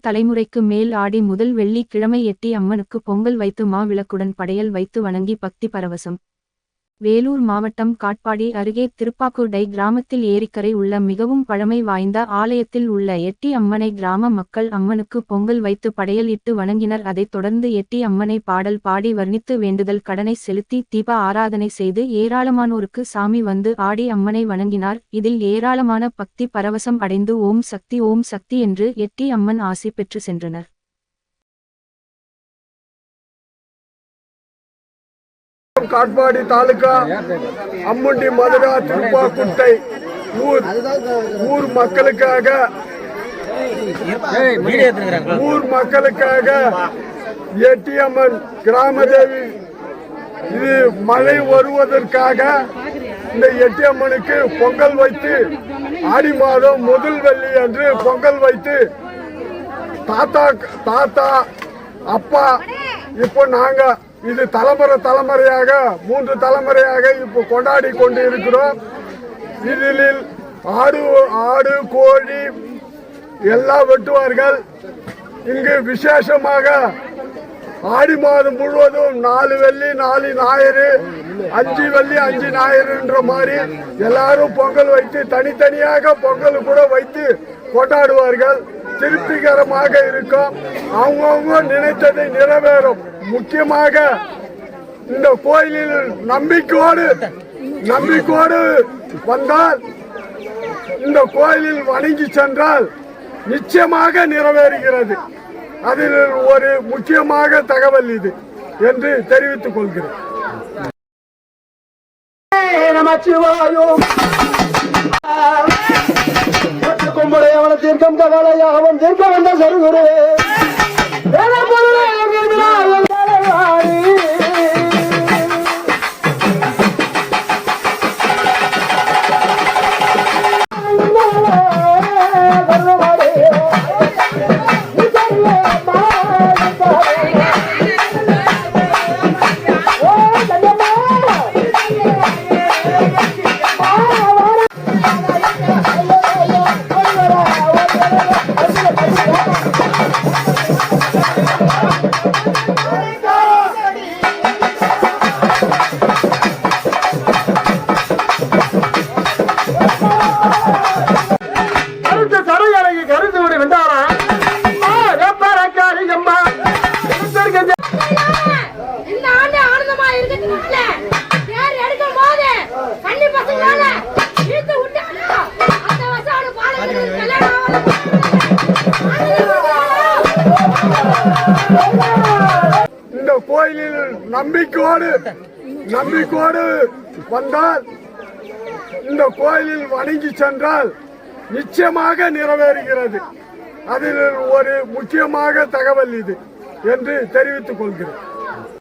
தலைமுறைக்கு மேல் ஆடி முதல் வெள்ளிக்கிழமை எட்டி அம்மனுக்கு பொங்கல் வைத்து மாவிளக்குடன் படையல் வைத்து வணங்கி பக்தி பரவசம். வேலூர் மாவட்டம் காட்பாடி அருகே திருப்பாக்குடை கிராமத்தில் ஏரிக்கரை உள்ள மிகவும் பழமை வாய்ந்த ஆலயத்தில் உள்ள எட்டி அம்மனை கிராம மக்கள் அம்மனுக்கு பொங்கல் வைத்து படையல் இட்டு வணங்கினர். அதைத் தொடர்ந்து எட்டி அம்மனை பாடல் பாடி வர்ணித்து வேண்டுதல் கடனை செலுத்தி தீப ஆராதனை செய்து ஏராளமானோருக்கு சாமி வந்து ஆடி அம்மனை வணங்கினார். இதில் ஏராளமான பக்தி பரவசம் அடைந்து ஓம் சக்தி என்று எட்டி அம்மன் ஆசி பெற்று சென்றனர். காட்பாடி தாலுகா அம்முண்டி மதுரா திருப்பாக்குட்டை ஊர் மக்களுக்காக எட்டியம்மன் கிராமதேவி இது மழை வருவதற்காக இந்த எட்டியம்மனுக்கு பொங்கல் வைத்து ஆடி மாதம் முதல் வெள்ளி அன்று பொங்கல் வைத்து தாத்தா அப்பா இப்போ நாங்க இது தலைமுறையாக 3 தலைமுறையாக இப்போ கொண்டாடி கொண்டு இருக்கிறோம். இதில் ஆடு கோழி எல்லாம் வெட்டுவார்கள். இங்கு விசேஷமாக ஆடி மாதம் முழுவதும் 4 வெள்ளி 4 ஞாயிறு 5 வெள்ளி 5 ஞாயிறு என்ற மாதிரி எல்லாரும் பொங்கல் வைத்து தனித்தனியாக பொங்கல் கூட வைத்து கொண்டாடுவார்கள். திருப்திகரமாக இருக்கும். அவங்கவுங்க நினைத்ததை நிறைவேறும். முக்கியமாக இந்த கோயிலில் நம்பிக்கையோடு வந்தால் இந்த கோயிலில் வணங்கி சென்றால் நிச்சயமாக நிறைவேறுகிறது. அதில் ஒரு முக்கியமாக தகவல் இது என்று தெரிவித்துக் கொள்கிறேன். கும்பலை அவனை தீர்க்கம் கவலையா அவன் தீர்க்க வந்த சருகுரு இந்த கோயிலில் நம்பிக்கையோடு வந்தால் இந்த கோயிலில் வணங்கி சென்றால் நிச்சயமாக நிறைவேறுகிறது. அதில் ஒரு முக்கியமாக தகவல் இது என்று தெரிவித்துக் கொள்கிறேன்.